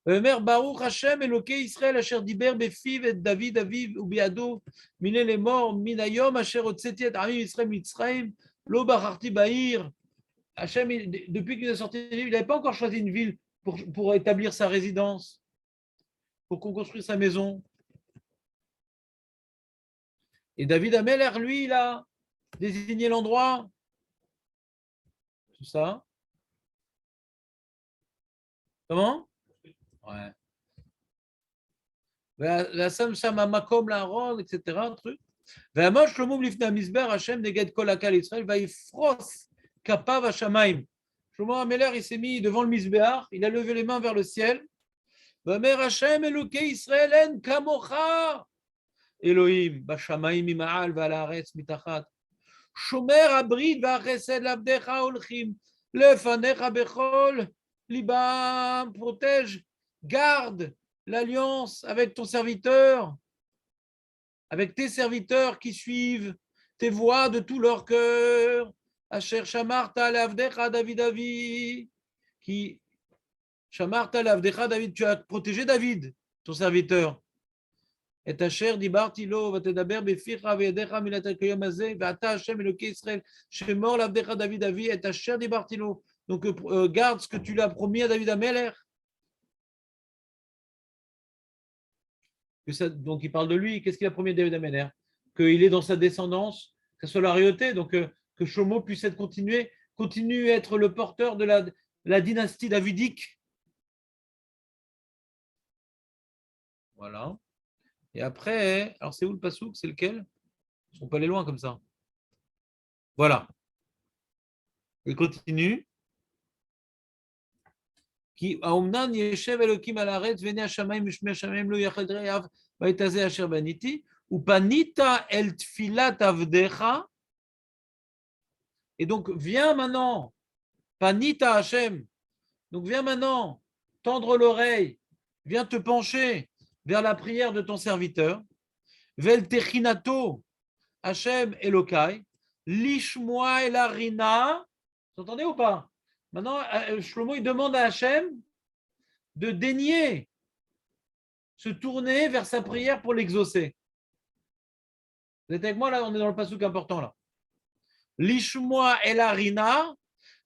Omer Baruch Hashem Eloké Israël, Asher Diber Befiv et David Aviv Ubiado, Mine les morts, Minayom, Asher Otseti et Amim Israël Mitzrayim, Lo Bacharti Bahir. Hachem, depuis qu'il est sorti, il n'avait pas encore choisi une ville pour établir sa résidence, pour qu'on construise sa maison. Et David Ameler, lui, il a désigné l'endroit. Tout ça. Comment? Ouais. La Sam Shama Makom la Ron, etc. Un truc. Vamosh Shlomo Lifna Misber Hachem Neged Kol Akal Israël Vaifros Kapav Hashamaim. Shlomo Ameler, il s'est mis devant le Misbéar, il a levé les mains vers le ciel. Vamer Hachem Eloké Israël En Kamocha. Elohim, Bashamaim Ima'al Valaretz Mitachat. Shomer Abrid Vachesed Labdecha Olchim. Lefanecha Bechol. Libam, protège, garde l'alliance avec ton serviteur, avec tes serviteurs qui suivent tes voies de tout leur cœur. Asher Shamarta Lavdecha David Avi. Qui Shamarta Lavdecha David, tu as protégé David, ton serviteur. Et Asher Dibartilo, Vatedaber Beficha Vedecha Milatel Koyom Azeh, Vata Hashem Eloké Israël, Shemor Lavdecha David Avi, et Asher Dibartilo. Donc, garde ce que tu l'as promis à David Ameler. Donc, il parle de lui. Qu'est-ce qu'il a promis à David Ameler? Qu'il est dans sa descendance, que ce soit la royauté, donc que Shlomo puisse continue à être le porteur de la dynastie davidique. Voilà. Et après, alors c'est où le passouk? C'est lequel? On peut aller loin comme ça. Voilà. Il continue. כי האומנם ישב אלוקים על הארץ ועיני השמיים ושמי השמיים לא יחד רעיו בעת הזה אשר בניתי ופנית אל תפילת עבדיך. Et donc viens maintenant, panita Hashem, donc viens maintenant tendre l'oreille, viens te pencher vers la prière de ton serviteur. Vel techinato Hashem Elokai lishmoa elarina. Vous entendez ou pas? Maintenant, Shlomo, il demande à Hachem de daigner se tourner vers sa prière pour l'exaucer. Vous êtes avec moi là? On est dans le passouk important là. Lishmoa el harina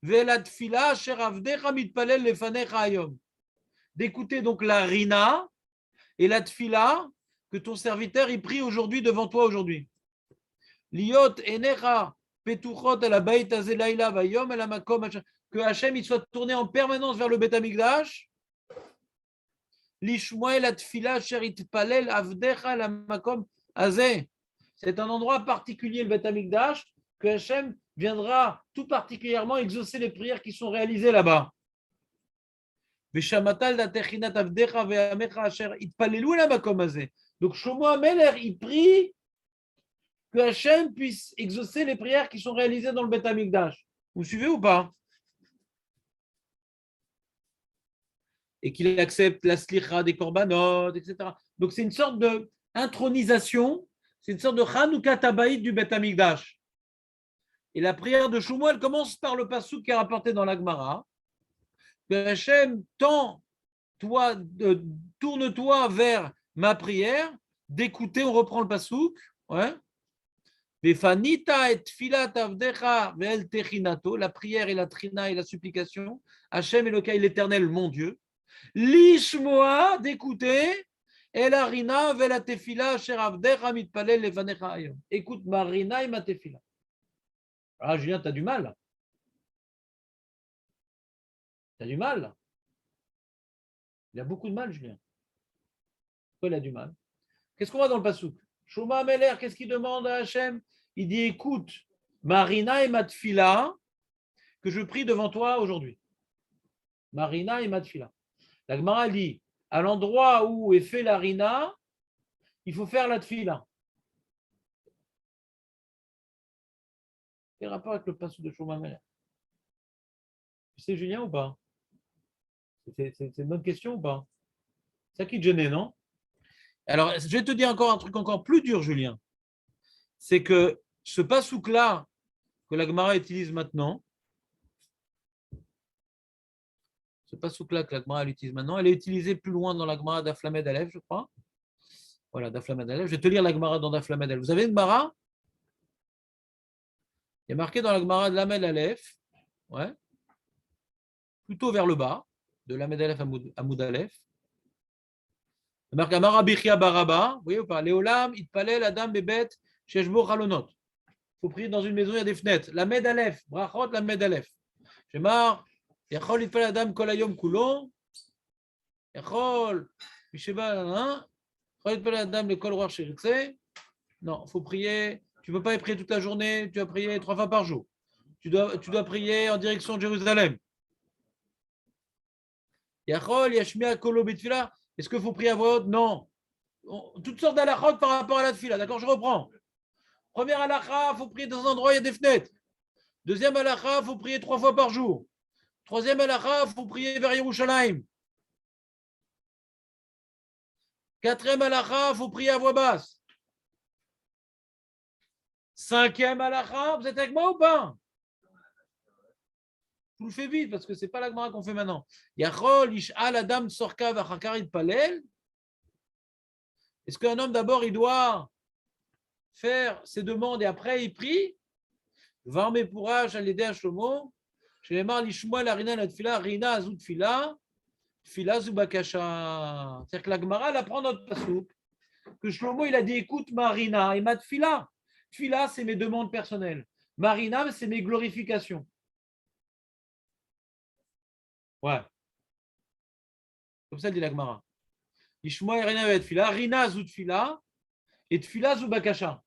ve'la tfila asher avdecha mitpalel lefanecha hayom. D'écouter donc la rina et la tfila que ton serviteur il prie aujourd'hui devant toi aujourd'hui. Liot enecha petuchot el habayit hazeh laila vayom el hamakom. Que Hachem il soit tourné en permanence vers le Beth Amikdash. Lishmoel atfila sherit palel avdecha la makom azeh. C'est un endroit particulier, le Beth Amikdash, que Hachem viendra tout particulièrement exaucer les prières qui sont réalisées là-bas. Veshamatal la techinat avdecha ve'amecha asher itpalelu la makom azeh. Donc Shlomo Ameler, il prie que Hachem puisse exaucer les prières qui sont réalisées dans le Beth Amikdash. Vous suivez ou pas? Et qu'il accepte la slicha des korbanot, etc. Donc c'est une sorte de intronisation, c'est une sorte de Chanukah Tabaït du Beth Amikdash. Et la prière de Shlomo, elle commence par le passouk qui est rapporté dans la Gemara. Que Hachem, tourne-toi vers ma prière, d'écouter, on reprend le passouk, ouais. La prière et la trina et la supplication. Hachem Elokai, l'Éternel, mon Dieu. Lishmoa, d'écouter, et la rina vela tefila asher avdecha mitpalel lefanecha hayom. Écoute ma rina et ma tefila. Ah, Julien, tu as du mal. Tu as du mal. Il a beaucoup de mal, Julien. Pourquoi il a du mal? Qu'est-ce qu'on voit dans le passouk? Shlomo Ameler, qu'est-ce qu'il demande à Hachem? Il dit écoute, ma rina et ma tefila, que je prie devant toi aujourd'hui. Marina et Matfila. La Gemara dit, à l'endroit où est fait la Rina, il faut faire la Tfila. Quel rapport avec le passage de Shlomo? Tu sais, Julien, ou pas? C'est une bonne question ou pas? C'est ça qui te gênait, non? Alors, je vais te dire encore un truc encore plus dur, Julien. C'est que ce pasouk-là que la Gemara utilise maintenant, ce pasouk-là que la Gemara utilise maintenant, elle est utilisée plus loin dans la Gemara d'Aflamed Aleph, je crois. Voilà, d'Aflamed Aleph. Je vais te lire la Gemara dans d'Aflamed Aleph. Vous avez une Gemara? Il y a marqué dans la Gemara de l'Amed Aleph, ouais, plutôt vers le bas, de l'Amed Aleph à Moud Aleph. Il y a marqué Amara Bichia Baraba, vous voyez ou pas? Léolam, Itpalel, Adam, Bebet, Sheshbo, Chalonot. Il faut prier dans une maison, il y a des fenêtres. L'Amed Aleph, Brachot, l'Amed Aleph. J'ai marre, Yachol, Itpalel, Adam, Kolayom, Koulon. Yachol, Misheba, Yachol, Itpalel, Adam, le Kol Roar, Sheritze. Non, il faut prier. Tu ne peux pas y prier toute la journée, tu vas prier 3 fois par jour. Tu dois prier en direction de Jérusalem. Yachol, Yashmia, Kolo, Betfila. Est-ce qu'il faut prier à voix haute? Non. Toutes sortes d'alachot par rapport à la tfila. D'accord, je reprends. Première halakha, il faut prier dans un endroit où il y a des fenêtres. Deuxième halakha, il faut prier 3 fois par jour. Troisième halakha, il faut prier vers Yerushalayim. Quatrième halakha, il faut prier à voix basse. Cinquième halakha, vous êtes avec moi ou pas? Je vous le fais vite parce que ce n'est pas la Gemara qu'on fait maintenant. Yachol, Ish'al, Adam, Sorka, Vachakarit, Palel. Est-ce qu'un homme d'abord il doit faire ses demandes et après il prie? Varme pourrage à l'aider à Shlomo. Chez les mar l'ishmoa la rina la tfila, rina azut tfila, tfila zubakasha. C'est-à-dire que la Gemara elle apprend notre pasouk que Shlomo il a dit écoute Marina et ma tfila. Tfila c'est mes demandes personnelles. Marina c'est mes glorifications. Ouais. Comme ça, dit la Gemara. Ishmoa rina et tfila, rina azut tfila et tfila zubakasha.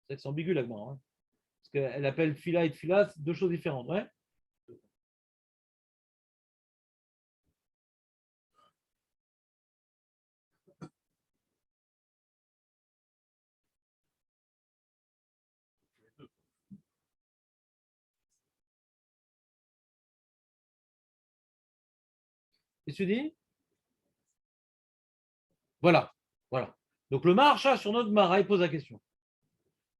C'est ambigu la Gemara. Hein. Parce qu'elle appelle tfila et tfila, c'est deux choses différentes. Ouais. Qu'est-ce que tu dis? Voilà. Voilà. Donc le Maharsha sur notre Mara, il pose la question.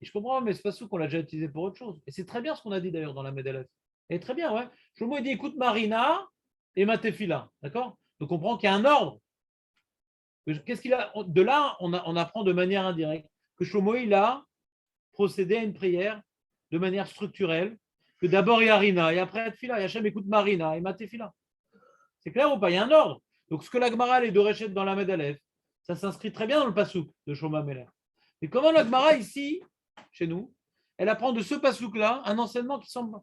Et je comprends, mais c'est pas ce qu'on l'a déjà utilisé pour autre chose. Et c'est très bien ce qu'on a dit d'ailleurs dans la Medalef. Et très bien, ouais. Shlomo il dit écoute Marina et Matefila. D'accord? Donc on comprend qu'il y a un ordre. Qu'est-ce qu'il a? De là, on apprend de manière indirecte que Shlomo il a procédé à une prière de manière structurelle. Que d'abord il y a Rina et après Matefila. Il y a Hachem écoute Marina et Matefila. C'est clair ou pas? Il y a un ordre. Donc ce que la Gemara et de Rechet dans la Medalef, ça s'inscrit très bien dans le pasouk de Shlomo Meler. Mais comment la Gemara ici, chez nous, elle apprend de ce pasouk-là un enseignement qui semble.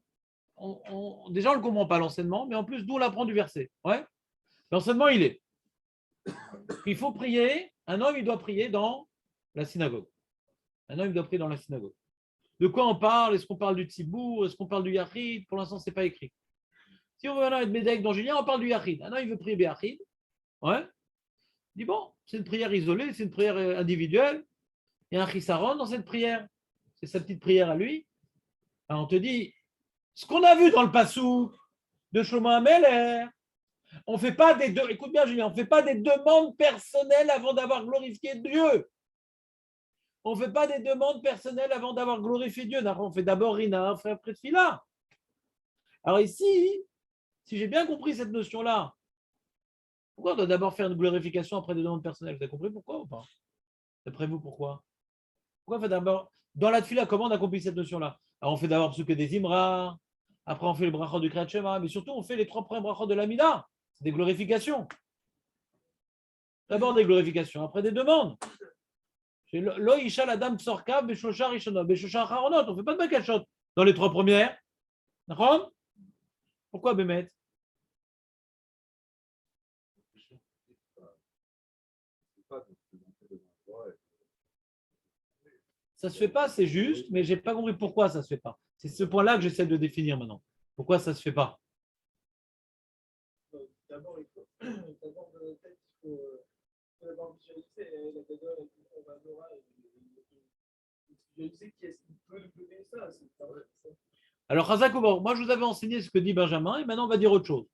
Déjà, on ne le comprend pas l'enseignement, mais en plus, d'où on l'apprend du verset. Ouais. L'enseignement, il est. Il faut prier. Un homme, il doit prier dans la synagogue. Un homme, il doit prier dans la synagogue. De quoi on parle? Est-ce qu'on parle du Tzibour? Est-ce qu'on parle du Yachid? Pour l'instant, ce n'est pas écrit. Si on veut être Médek dans Julien, on parle du Yachid. Un homme, il veut prier Yachid. Ouais. Il dit bon, c'est une prière isolée, c'est une prière individuelle. Il y a un chisaron dans cette prière. C'est sa petite prière à lui. Alors on te dit, ce qu'on a vu dans le Passouk de Shlomo Ameler, on fait pas des écoute bien Julien, on fait pas des demandes personnelles avant d'avoir glorifié Dieu. On fait pas des demandes personnelles avant d'avoir glorifié Dieu. On fait d'abord Rina, on fait après Tfila. Alors ici, si j'ai bien compris cette notion-là, pourquoi on doit d'abord faire une glorification après des demandes personnelles? Vous avez compris pourquoi ou pas? D'après vous, pourquoi? Pourquoi on fait d'abord dans la Tfila, comment on a compris cette notion-là? Alors on fait d'abord Psuke des Imra, après on fait le brachot du Kriyat Shema, mais surtout on fait les 3 premiers brachot de l'Amida. C'est des glorifications. D'abord des glorifications, après des demandes. Lo isha la dame psorka beshosha rishonot, beshosha acharonot. On ne fait pas de bakashot dans les 3 premières. D'accord? Pourquoi Bémet? Ça se fait pas, c'est juste, mais j'ai pas compris pourquoi ça se fait pas. C'est ce point-là que j'essaie de définir maintenant. Pourquoi ça se fait pas? D'abord, peut-être qu'il faut d'abord visualiser la gadole, on va Nora et visualiser qui est-ce qui peut nous donner ça. C'est pas vrai. Alors, Chazak Oumar, moi je vous avais enseigné ce que dit Benjamin et maintenant on va dire autre chose.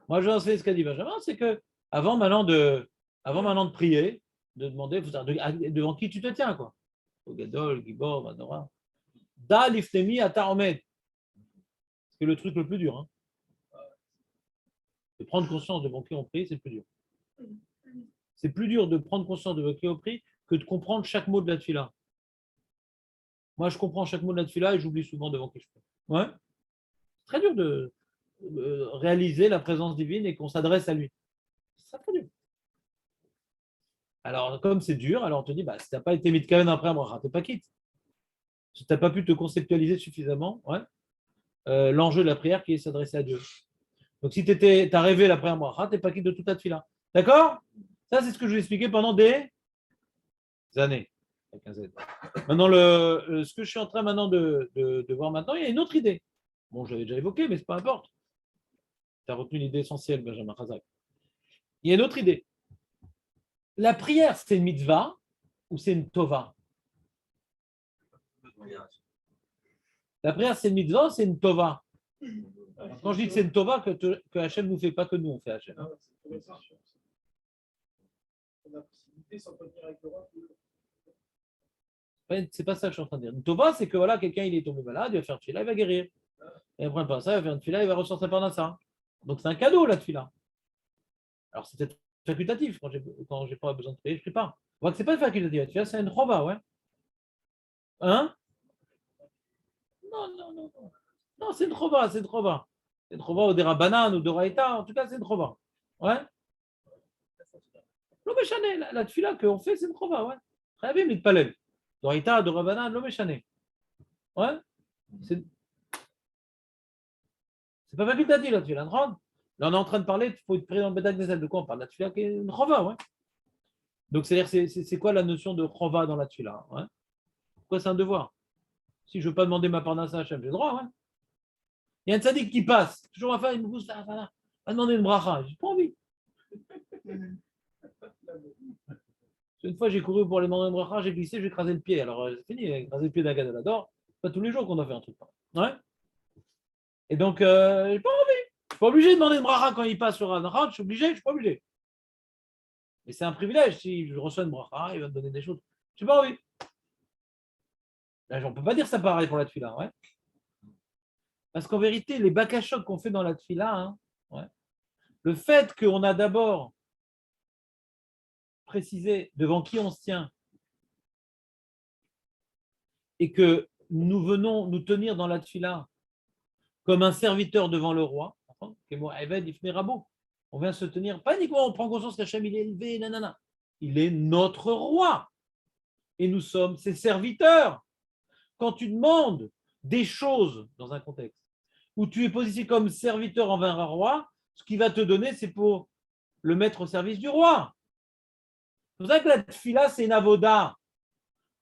Moi je vais enseigner ce qu'a dit Benjamin, c'est que avant maintenant de prier, de demander devant qui tu te tiens, quoi. Au Gadol, Gibor, Manora. Da liftemi ata omed. C'est le truc le plus dur. Hein. De prendre conscience devant qui on prie, c'est le plus dur. C'est plus dur de prendre conscience devant qui on prie que de comprendre chaque mot de la tefila. Moi, je comprends chaque mot de la tefila et j'oublie souvent devant qui je prie. Ouais. C'est très dur de réaliser la présence divine et qu'on s'adresse à lui. C'est très dur. Alors, comme c'est dur, alors on te dit, si tu n'as pas été mitkaven après un bracha, tu n'es pas quitte. Si tu n'as pas pu te conceptualiser suffisamment, l'enjeu de la prière qui est s'adresser à Dieu. Donc, si tu as rêvé la prière bracha, tu n'es pas quitte de toute ta tefila. D'accord? Ça, c'est ce que je vais expliquer pendant des années. Maintenant, ce que je suis en train maintenant de voir maintenant, il y a une autre idée. Bon, je l'avais déjà évoqué, mais peu importe. Tu as retenu l'idée essentielle, Benjamin Chazak. Il y a une autre idée. La prière, c'est une mitzvah ou c'est une tova? La prière, c'est une mitzvah ou c'est une tova? Quand je dis que c'est une tova, que Hachem ne nous fait pas, que nous on fait Hachem. C'est pas ça que je suis en train de dire. Une tova, c'est que voilà, quelqu'un il est tombé malade, il va faire tefila, il va guérir. Et après, pas ça, il va faire une tefila, il va ressortir par ça. Donc c'est un cadeau la tefila. Alors c'est peut-être facultatif. Quand j'ai pas besoin de prier, je ne prie pas. On voit que c'est pas facultatif. La tefila, c'est une chova, ouais. Hein? Non. Non, c'est une chova, c'est une chova. C'est une chova ou des rabanan ou de raïta, en tout cas, c'est une chova. Ouais? L'homme échané, la tefila qu'on fait, c'est une chova, ouais. Très bien, mais de palel. De raïta, de rabanan, l'homme échané. Ouais? C'est pas facultatif la tefila. Là, on est en train de parler, il faut être présent dans le bédac des ailes. De quoi on parle? La tefila qui est une chova, ouais. Donc, c'est quoi la notion de chova dans la tefila? Ouais? Pourquoi c'est un devoir? Si je ne veux pas demander ma parnasse à Hachem, j'ai le droit, ouais. Il y a un tzaddik qui passe, toujours ma femme, il me pousse là, va demander une bracha. J'ai pas envie. Une fois, j'ai couru pour aller demander une bracha, j'ai glissé, j'ai écrasé le pied. Alors, c'est fini, écraser le pied d'un gars de la d'or. Pas tous les jours qu'on doit faire un truc. Ouais. Et donc, j'ai pas envie. Je suis pas obligé de demander une bracha quand il passe sur un rad, je suis obligé, je suis pas obligé. Mais c'est un privilège. Si je reçois une bracha, il va me donner des choses. J'ai pas envie. Là, on ne peut pas dire ça pareil pour la tefila, ouais. Parce qu'en vérité, les bakashok qu'on fait dans la tefila, le fait qu'on a d'abord précisé devant qui on se tient et que nous venons nous tenir dans la tefila comme un serviteur devant le roi, on vient se tenir, pas uniquement on prend conscience qu'Hachem il est élevé, nanana. Il est notre roi et nous sommes ses serviteurs. Quand tu demandes des choses dans un contexte où tu es positionné comme serviteur envers un roi, ce qu'il va te donner, c'est pour le mettre au service du roi. C'est pour ça que la tefila, c'est une avoda.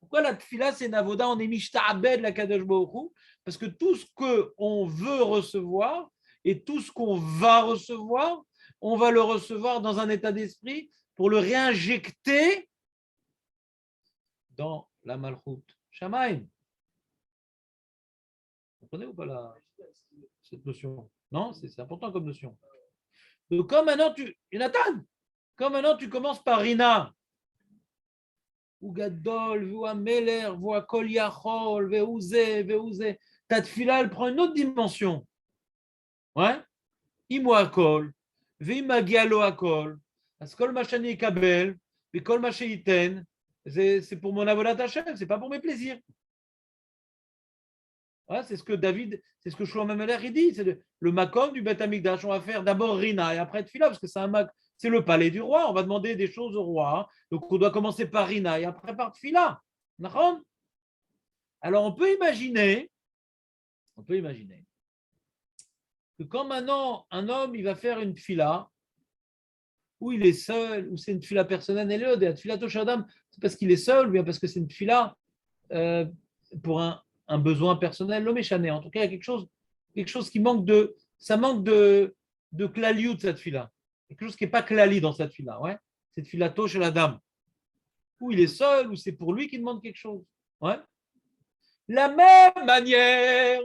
Pourquoi la tefila, c'est une avoda? On est mishta'abed la Kadosh Baruch Hu, parce que tout ce qu'on veut recevoir et tout ce qu'on va recevoir, on va le recevoir dans un état d'esprit pour le réinjecter dans la malchut Shamaim. Vous comprenez ou pas cette notion? Non, c'est important comme notion. Donc, comme maintenant tu commences par Rina, ou Gadol, ou Ameler, ou Kol Yachol, Veouze, ta tefila, elle prend une autre dimension. Ouais? Imo Akol, Veimagialo Akol, Askol Machani Kabel, Vikol Macheiten, c'est pour mon avodat Hashem, c'est pas pour mes plaisirs. Ouais, c'est ce que David, c'est ce que Shlomo Meler il dit, c'est le makom du Beth Amikdash. On va faire d'abord Rina et après Tfila, parce que c'est le palais du roi. On va demander des choses au roi. Donc on doit commencer par Rina et après par Tfila. Alors on peut imaginer que quand maintenant un homme il va faire une Tfila, où il est seul, ou c'est une Tfila personnelle, et la Tfila Toshadam, c'est parce qu'il est seul, ou bien parce que c'est une Tfila pour un besoin personnel, l'homme est chané. En tout cas, il y a quelque chose qui manque de. Ça manque de klaliut de cette fille-là. Quelque chose qui n'est pas klali dans cette fille-là. Ouais. Cette fille-là chez la dame. Ou il est seul, ou c'est pour lui qu'il demande quelque chose. Ouais. La même manière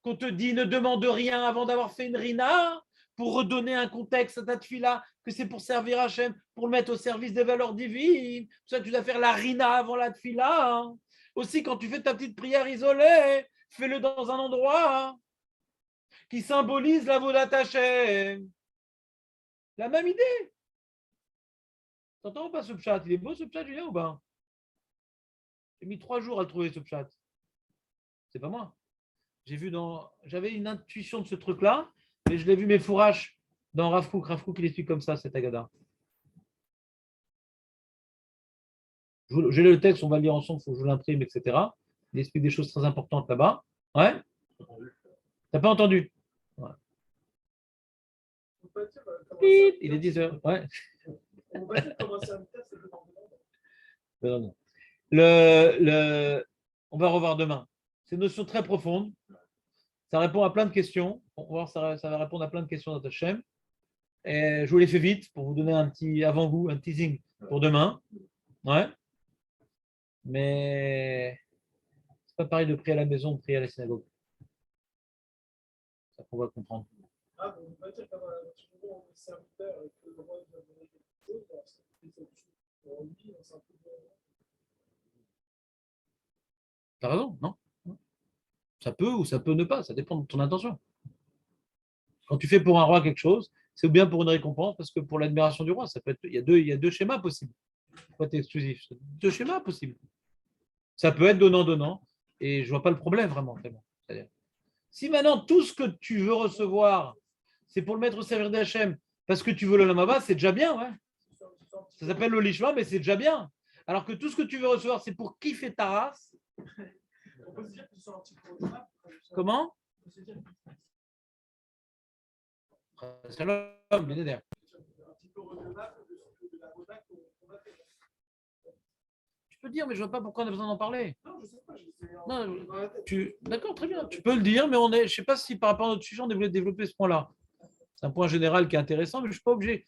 qu'on te dit ne demande rien avant d'avoir fait une rina, pour redonner un contexte à ta tefila, que c'est pour servir Hachem, pour le mettre au service des valeurs divines. Pour ça, tu dois faire la rina avant la tefila. Hein. Aussi, quand tu fais ta petite prière isolée, fais-le dans un endroit qui symbolise la vodat Hachem. La même idée. T'entends ou pas ce pshat? Il est beau ce pshat, Julien, ou pas? J'ai mis 3 jours à le trouver ce pshat. C'est pas moi. J'avais une intuition de ce truc-là, mais je l'ai vu mes fourraches dans Rav Kook. Rav Kook, il explique comme ça, cet agada. J'ai le texte, on va le lire ensemble, il faut que je l'imprime, etc. Il explique des choses très importantes là-bas. Ouais? T'as pas entendu? Ouais. Il est 10h. Ouais. On va dire comment c'est un test, c'est Non. On va revoir demain. C'est une notion très profonde. Ça répond à plein de questions. On va voir, ça va répondre à plein de questions dans ta chaîne. Et je vous les fais vite pour vous donner un petit avant-goût, un teasing pour demain. Ouais. Mais c'est pas pareil de prier à la maison, de prier à la synagogue. Ça qu'on va comprendre. Ah, donc on va dire comme un serviteur que le roi doit donner quelque chose, pour lui, c'est un peu de. T'as raison, non? Ça peut ou ça peut ne pas, ça dépend de ton intention. Quand tu fais pour un roi quelque chose, c'est bien pour une récompense, parce que pour l'admiration du roi, ça peut être, il y a deux schémas possibles. Pas exclusif. 2 schémas possibles. Ça peut être donnant-donnant, et je vois pas le problème vraiment. C'est-à-dire, si maintenant tout ce que tu veux recevoir, c'est pour le mettre au service d'Hachem, parce que tu veux le lamaba, c'est déjà bien, ouais. Ça s'appelle le lishma, mais c'est déjà bien. Alors que tout ce que tu veux recevoir, c'est pour kiffer ta race. On peut se dire que ce soit un petit peu redevable. Comment? On peut se dire Shalom, bien aidé. un petit peu redevable de la rodaque qu'on a fait. Tu peux le dire, mais je ne vois pas pourquoi on a besoin d'en parler. Non, je sais pas, je sais. Non, d'accord, très bien. Tu peux le dire, mais je ne sais pas si par rapport à notre sujet, on devrait développer ce point-là. C'est un point général qui est intéressant, mais je ne suis pas obligé.